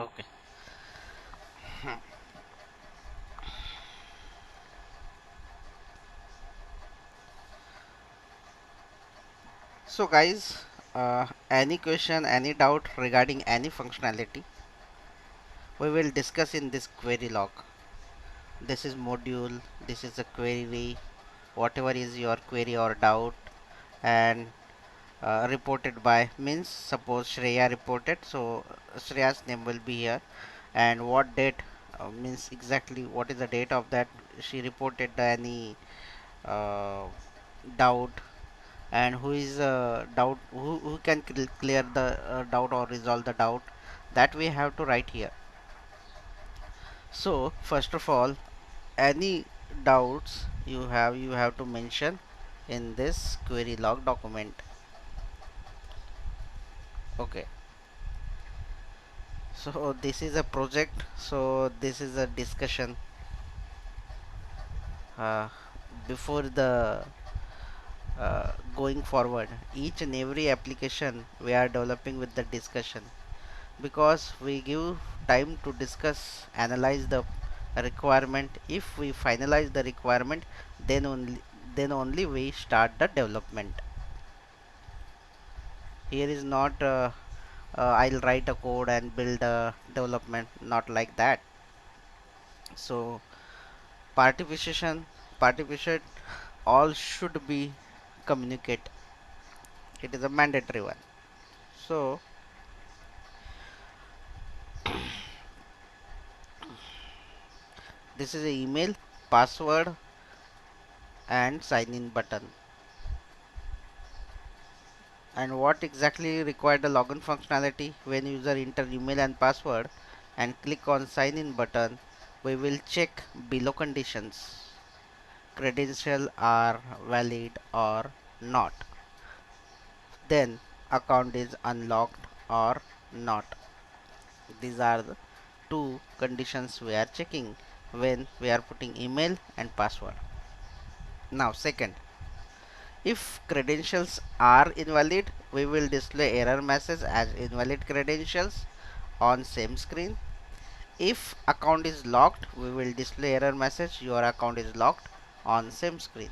Okay. So guys, any question, any doubt regarding any functionality, we will discuss in this query log. This is module, this is a query, whatever is your query or doubt, and reported by means suppose Shreya reported, so Shreya's name will be here, and what date means exactly what is the date of that she reported any uh, doubt, and who is doubt who can clear the doubt or resolve the doubt, that we have to write here. So first of all, any doubts you have to mention in this query log document. Okay, so this is a project, so this is a discussion uh, before the going forward. Each and every application we are developing with the discussion, because we give time to discuss, analyze the requirement. If we finalize the requirement, then only we start the development. Here is not I'll write a code and build a development, not like that. So participation all should be communicate. It is a mandatory one. So this is a email, password, and sign in button. And what exactly required the login functionality? When user enter email and password and click on sign in button, we will check below conditions: credentials are valid or not, then account is unlocked or not. These are the two conditions we are checking when we are putting email and password. Now second, if credentials are invalid, we will display error message as invalid credentials on same screen. If account is locked, we will display error message your account is locked on same screen.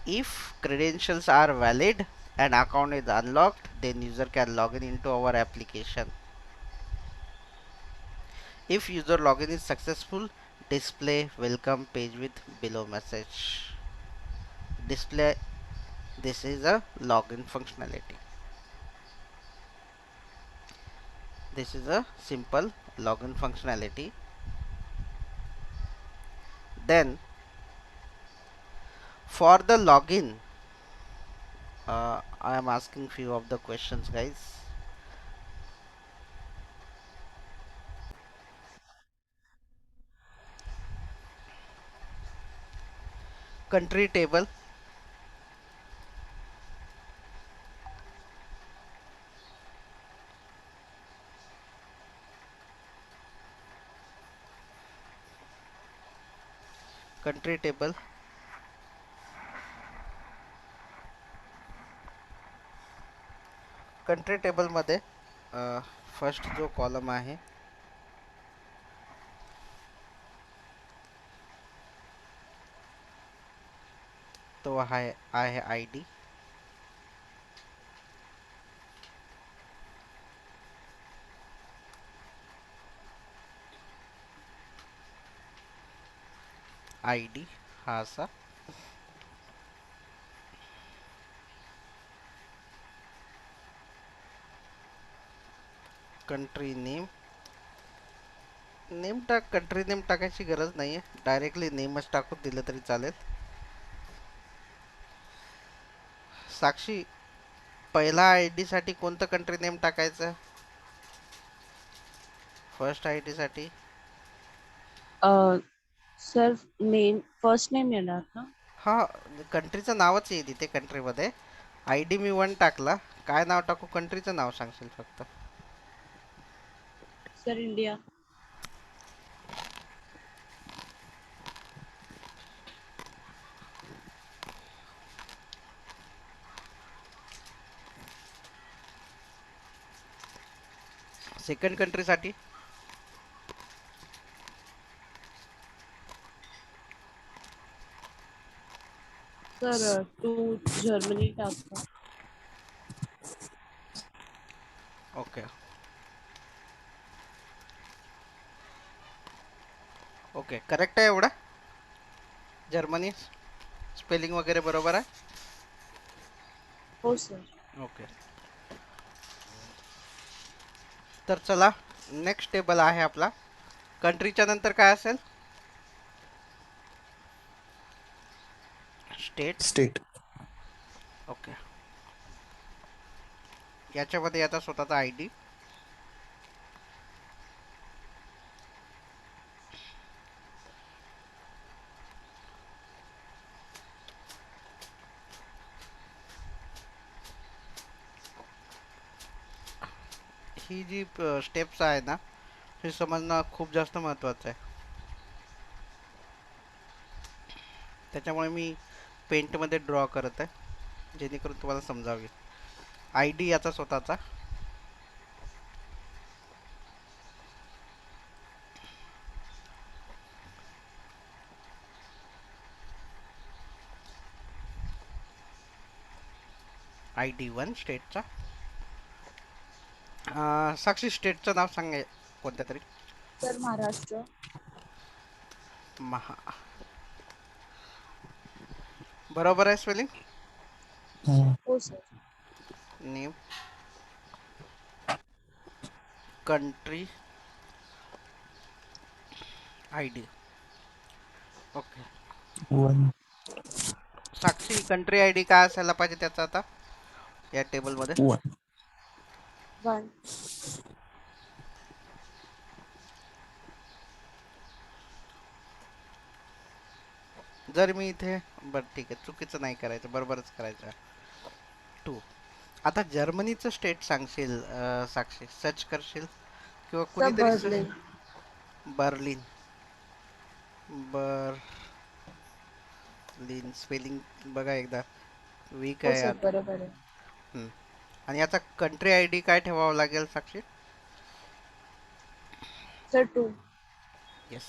If credentials are valid and account is unlocked, then user can log in into our application. If user login is successful, display welcome page with below message. Display, this is a login functionality. This is a simple login functionality. Then for the login, I am asking few of the questions, guys. Country table, country table, country table मध्ये first जो column आहे तो आहे I D. I D हा असा. Country name, name टाक, country name टाकायची गरज नाही आहे, डायरेक्टली नेमच टाकून दिलं तरी चालेल. साक्षी, पहिला आय डी साठी कोणतं कंट्री नेम टाकायचं? फर्स्ट आय डी साठी सर नेम फर्स्ट नेम येणार ना? हा, कंट्रीचं नावच येईल इथे कंट्रीमध्ये. आय डी मी वन टाकला, काय नाव टाकू? कंट्रीचं नाव सांगशील फक्त. Sir India. सेकंड कंट्रीसाठी सर टू जर्मनी टाका. ओके ओके करेक्ट आहे एवढा जर्मनी स्पेलिंग वगैरे बरोबर आहे हो सर. ओके तर चला नेक्स्ट टेबल आहे आपला कंट्रीच्या नंतर काय असेल स्टेट स्टेट. ओके याच्यामध्ये याचा स्वतःचा आय डी ही जी स्टेप्स आहे ना हे समजणं खूप जास्त महत्त्वाचं आहे त्याच्यामुळे मी पेंटमध्ये ड्रॉ करत आहे जेणेकरून तुम्हाला समजावे आय डी याचा स्वतःचा आय डी 1 स्टेटचा साक्षी स्टेटचं नाव सांगा कोणत्या तरी सर महाराष्ट्र. महा बरोबर आहे स्पेलिंग हो sir. Name country I D okay 1. Sakshi country I D काय असायला पाहिजे त्याचा आता या टेबलमध्ये 1. 1. जर मी इथे बरं ठीक आहे चुकीचं नाही करायचं बरोबरच करायचं 2 आता जर्मनीचं स्टेट सांगशील साक्षी सर्च करशील किंवा सर कुणीतरी बर्लिन. बर्लिन बर्लिन स्पेलिंग बघा एकदा वीक हो आहे सर यात बरोबर आहे. हम्म. आणि याचा कंट्री आय डी काय ठेवावं लागेल साक्षी सर 2. येस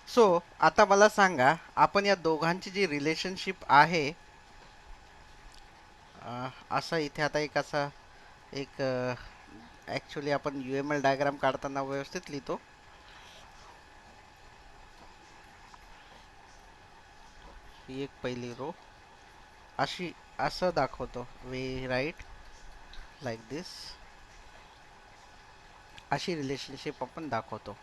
सो आता मला सांगा आपण या दोघांची जी रिलेशनशिप आहे असं इथे आता एक असा एक ॲक्च्युली आपण यू एम एल डायग्राम काढताना व्यवस्थित लिहितो ही एक पहिली रो अशी असं दाखवतो वे राईट लाईक दिस अशी रिलेशनशिप आपण दाखवतो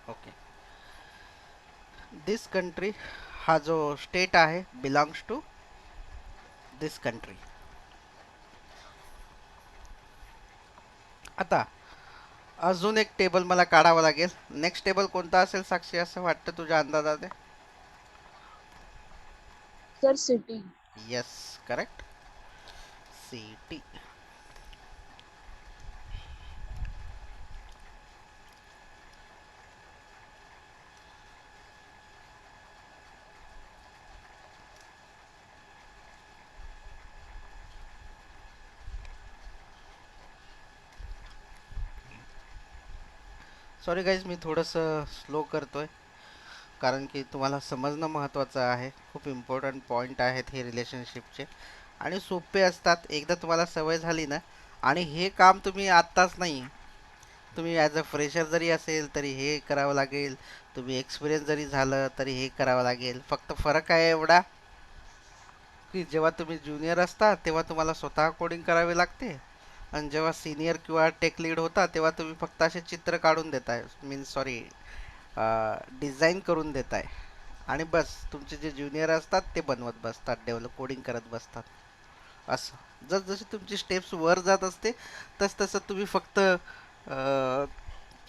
ओके दिस कंट्री हा जो स्टेट आहे बिलॉंग्स टू दिस कंट्री आता अजून एक टेबल मला काढावं लागेल नेक्स्ट टेबल कोणता असेल साक्षी असं वाटतं तुझ्या अंदाजाने sir city. Yes correct C T sorry guys मी थोडंसं स्लो करतोय कारण की तुम्हाला समजणं महत्त्वाचं आहे खूप इम्पॉर्टंट पॉईंट आहेत हे रिलेशनशिपचे आणि सोपे असतात एकदा तुम्हाला सवय झाली ना आणि हे काम तुम्ही आत्ताच नाही तुम्ही ॲज अ फ्रेशर जरी असेल तरी हे करावं लागेल तुम्ही एक्सपिरियन्स जरी झालं तरी हे करावं लागेल फक्त फरक आहे एवढा की जेव्हा तुम्ही ज्युनियर असता तेव्हा तुम्हाला स्वतः कोडिंग करावे लागते आणि जेव्हा सिनियर किंवा टेक लीड होता तेव्हा तुम्ही फक्त असे चित्र काढून देताय मीन्स सॉरी डिझाईन करून देताय आणि बस तुमचे जे ज्युनियर असतात ते बनवत बसतात डेव्हलप कोडिंग करत बसतात असं जसजशी तुमची स्टेप्स वर जात असते तसं तुम्ही फक्त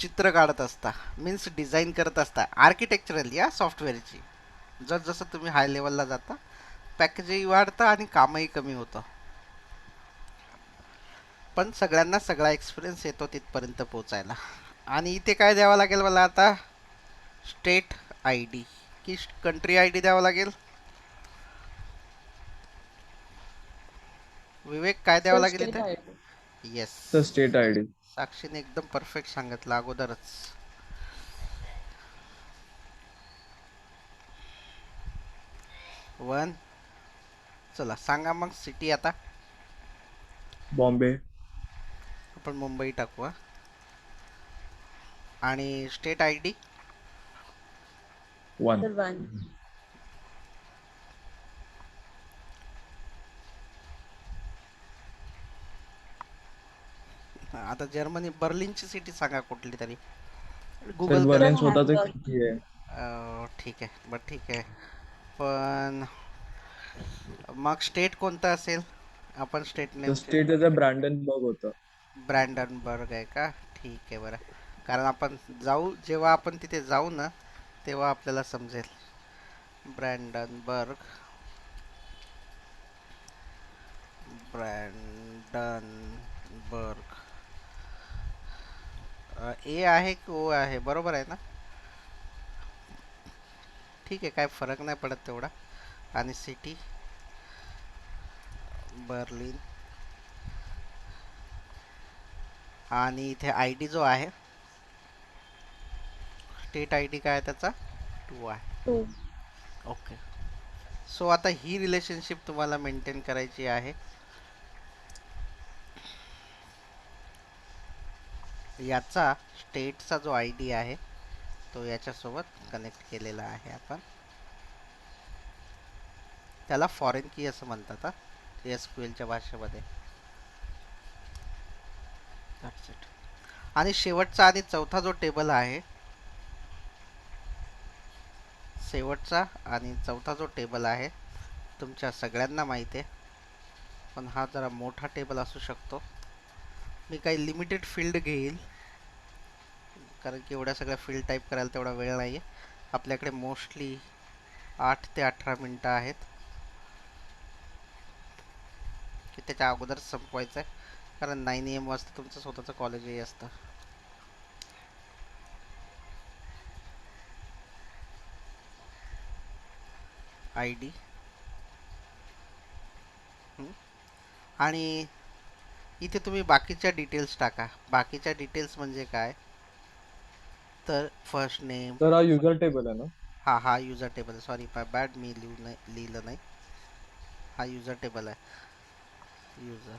चित्र काढत असता मीन्स डिझाईन करत असता आर्किटेक्चरल या सॉफ्टवेअरची जसं तुम्ही हाय लेवलला जाता पॅकेजही वाढतं आणि कामही कमी होतं पण सगळ्यांना सगळा एक्सपिरियन्स येतो तिथपर्यंत पोहोचायला आणि इथे काय द्यावं लागेल मला आता स्टेट आय डी की कंट्री आय डी द्यावं लागेल विवेक काय द्यावं सर लागेल स्टेट इथे? I D. Yes. Sir state I D. साक्षीने एकदम परफेक्ट सांगितलं अगोदरच. 1. चला सांगा मग सिटी आता. बॉम्बे. आपण मुंबई टाकू हा. आणि स्टेट आय डी. 1. सर 1. आता जर्मनी बर्लिनची सिटी सांगा कुठली तरी. सर गुगल करा. सर बर्लिन स्वतःच एक हॅम्बर्ग. सिटी आहे. ठीक आहे बरं ठीक आहे. पण मग स्टेट कोणतं असेल? आपण स्टेट तर नेमचे स्टेट त्याचं ब्रँडनबर्ग होतं. ब्रँडनबर्ग आहे का? ठीक आहे बरं. कारण आपण जाऊ, जेव्हा आपण तिथे जाऊ ना तेव्हा आपल्याला समजेल. ब्रँडनबर्ग. ब्रँडनबर्ग. ए आहे की ओ आहे? बरोबर आहे ना? ठीक आहे, काय फरक नाही पडत तेवढा. आणि सिटी बर्लिन. आणि इथे आय डी जो आहे, स्टेट आय डी काय आहे त्याचा? 2 आहे. 2. ओके. सो आता ही रिलेशनशिप तुम्हाला मेंटेन करायची आहे. याचा स्टेटचा जो आय डी आहे तो याच्यासोबत कनेक्ट केलेला आहे आपण. त्याला फॉरेन की असं म्हणतात हा, एसक्यूएलच्या भाषेमध्ये. That's it. आणि शेवटचा आणि चौथा जो टेबल आहे, शेवटचा आणि चौथा जो टेबल आहे तुमच्या सगळ्यांना माहिती आहे, पण हा जरा मोठा टेबल असू शकतो. मी काही लिमिटेड फील्ड घेईल कारण की एवढ्या सगळ्या फील्ड टाईप करायला तेवढा वेळ नाही आहे आपल्याकडे. मोस्टली 8 ते 18 मिनटं आहेत की त्याच्या अगोदर संपवायचं आहे, कारण 9 AM वाजता तुमचं स्वतःचं कॉलेजही असतं. I D. आणि इथे तुम्ही बाकीच्या डिटेल्स टाका. बाकीच्या डिटेल्स म्हणजे काय, तर फर्स्ट नेम. तर हा युजर टेबल आहे ना? हा युजर टेबल आहे. सॉरी माय बॅड, मी लिहिलं नाही. हा युजर टेबल आहे. युजर.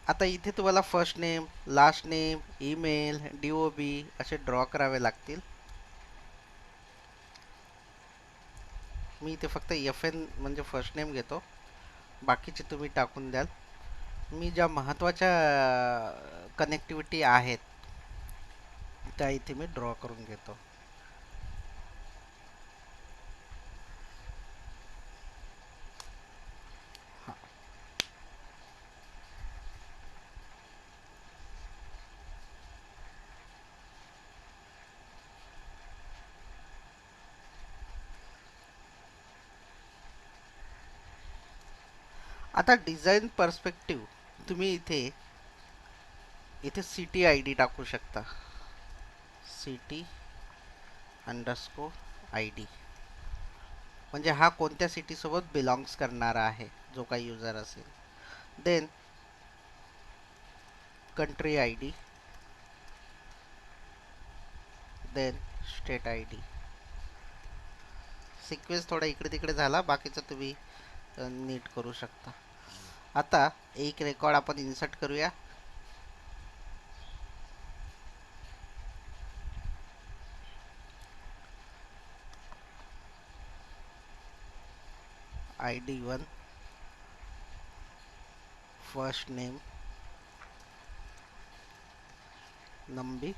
आता इथे तुम्हाला first name, last name, email, DOB असे ड्रॉ करावे लागतील. मी इथे फक्त FN म्हणजे फर्स्ट नेम घेतो, बाकीचे तुम्ही टाकून द्याल. मी ज्या महत्त्वाच्या कनेक्टिव्हिटी आहेत त्या इथे मी ड्रॉ करून घेतो. आता डिझाईन पर्स्पेक्टिव्ह तुम्ही इथे इथे सिटी आय डी टाकू शकता. सिटी अंडरस्कोर आय डी म्हणजे हा कोणत्या सिटीसोबत बिलॉंग्स करणारा आहे जो काही युजर असेल. Then country I D. Then state I D. Sequence थोडा इकडे तिकडे झाला, बाकीचं तुम्ही नीट करू शकता. आता एक रेकॉर्ड आपण इन्सर्ट करूया. ID1 first name Nambi.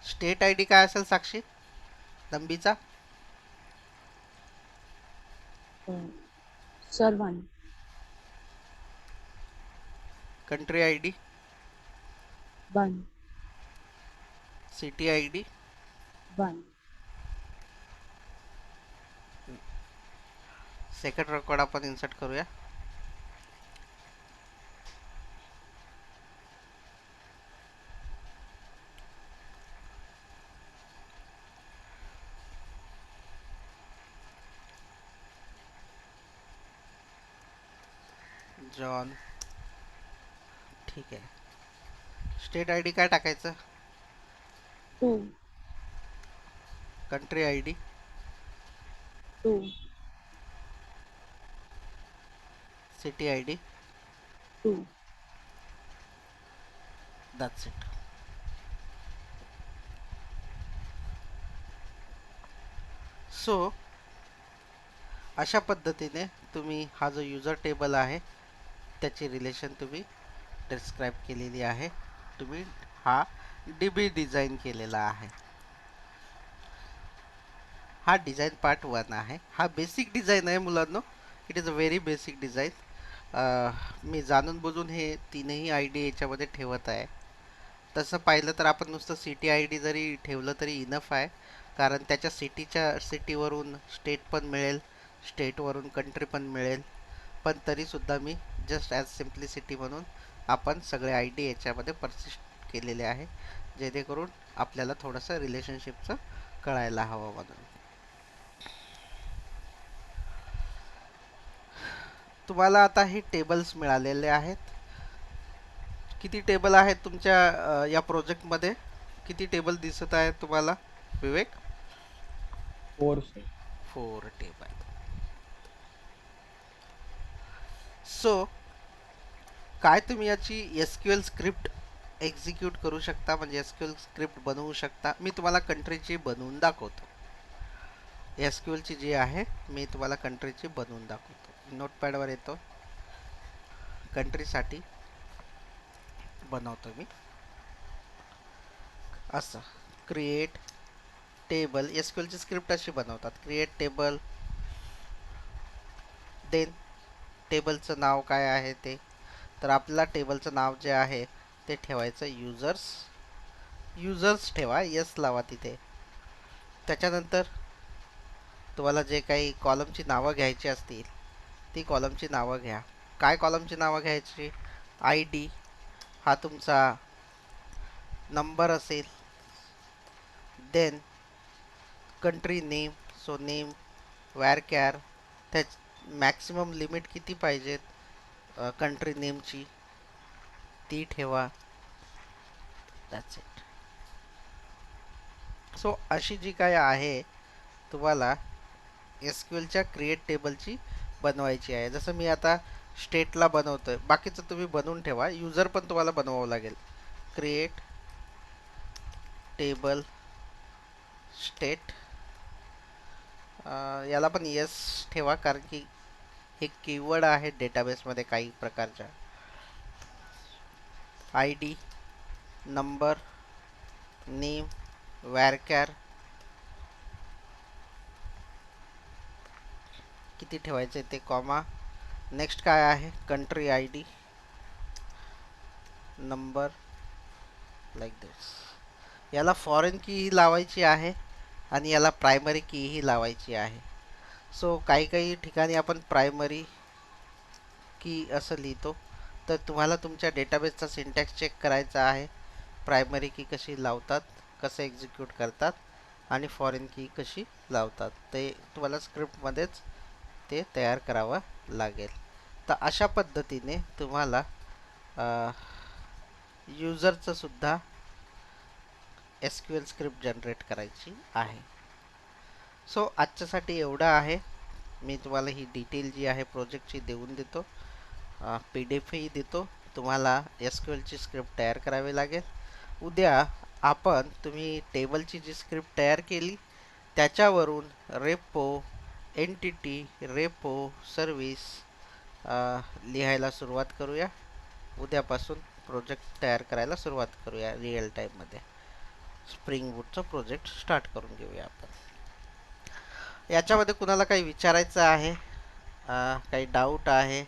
State I D काय असेल साक्षी नंबीचा? Sir 1. Country I D. 1. City I D. 1. Second record आपण इन्सर्ट करूया. जॉन. ठीक आहे. स्टेट आय डी काय टाकायचं? 2, country I D 2, city I D 2. That's it. So अशा पद्धतीने तुम्ही हा जो युजर टेबल आहे त्याची रिलेशन तुम्ही डिस्क्राईब केलेली आहे. तुम्ही हा डीबी डिझाईन केलेला आहे. हा डिझाईन पार्ट 1 आहे. हा बेसिक डिझाईन आहे मुलांनो. It is a very basic design. मी जाणून बुजून हे तीनही आय डी याच्यामध्ये ठेवत आहे. तसं पाहिलं तर आपण नुसतं सिटी आय डी जरी ठेवलं तरी इनफ आहे, कारण त्याच्या सिटीवरून स्टेट पण मिळेल, स्टेटवरून कंट्री पण मिळेल. पण तरीसुद्धा मी जस्ट ॲज सिम्प्लिसिटी म्हणून आपण सगळे आय डी याच्यामध्ये परसिस्ट केलेले आहे, जेणेकरून आपल्याला थोडंसं रिलेशनशिपचं कळायला हवं म्हणून. तुम्हाला आता हे टेबल्स मिळालेले आहेत. किती टेबल आहेत तुमच्या या प्रोजेक्टमध्ये? किती टेबल दिसत आहेत तुम्हाला विवेक? 4 sir. 4 टेबल. सो काय तुम्ही याची SQL स्क्रिप्ट एक्झिक्यूट करू शकता, म्हणजे SQL स्क्रिप्ट बनवू शकता. मी तुम्हाला कंट्रीची बनवून दाखवतो. SQLची जी आहे मी तुम्हाला कंट्रीची बनवून दाखवतो. नोटपॅडवर येतो, कंट्रीसाठी बनवतो मी. असं क्रिएट टेबल, SQLची स्क्रिप्ट अशी बनवतात. क्रिएट टेबल, देन टेबलचं नाव काय आहे ते. तर आपल्याला टेबलचं नाव जे आहे ते ठेवायचं युजर्स ठेवा, यस लावा तिथे. त्याच्यानंतर तुम्हाला जे काही कॉलमची नावं घ्यायची असतील ती कॉलमची नावं घ्या. काय कॉलमची नावं घ्यायची? आय डी हा तुमचा नंबर असेल. Then country name, so name varchar. त्या मॅक्सिमम लिमिट किती पाहिजेत कंट्री नेमची ती ठेवा. That's it. सो अशी जी काय आहे तुम्हाला SQLच्या क्रिएट टेबलची बनवायची आहे. जसं मी आता स्टेटला बनवतोय, बाकीचं तुम्ही बनवून ठेवा. युजर पण तुम्हाला बनवावं लागेल. क्रिएट टेबल स्टेट, याला पण यस ठेवा, कारण की हे कीवर्ड आहे डेटाबेसमध्ये काही प्रकारच्या. I D, number, name, varchar किती ठेवायचे ते, कॉमा. नेक्स्ट काय आहे? Country I D, number, like this. याला फॉरेन की ही लावायची आहे आणि याला प्रायमरी की ही लावायची आहे. सो काही काही ठिकाणी आपण प्रायमरी की असं लिहितो. तर तुम्हाला तुमच्या डेटाबेसचा सिंटॅक्स चेक करायचा आहे. प्रायमरी की कशी लावतात, कसं एक्झिक्यूट करतात आणि फॉरेन की कशी लावतात ते तुम्हाला स्क्रिप्टमध्येच ते तयार करावं लागेल. तर अशा पद्धतीने तुम्हाला युजरचं सुद्धा SQL स्क्रिप्ट जनरेट करायची आहे. सो आजच्यासाठी एवढं आहे. मी तुम्हाला ही डिटेल जी आहे प्रोजेक्टची देऊन देतो. PDF ही देतो. तुम्हाला SQLची स्क्रिप्ट तयार करावी लागेल. उद्या आपण तुम्ही टेबलची जी स्क्रिप्ट तयार केली त्याच्यावरून रेपो, एंटिटी, रेपो, सर्व्हिस लिहायला सुरुवात करूया. उद्यापासून प्रोजेक्ट तयार करायला सुरुवात करूया रिअल टाईममध्ये. स्प्रिंग बूटचा प्रोजेक्ट स्टार्ट करून घेऊया आपण. याच्यामध्ये कुणाला काही विचारायचं आहे, काही डाऊट आहे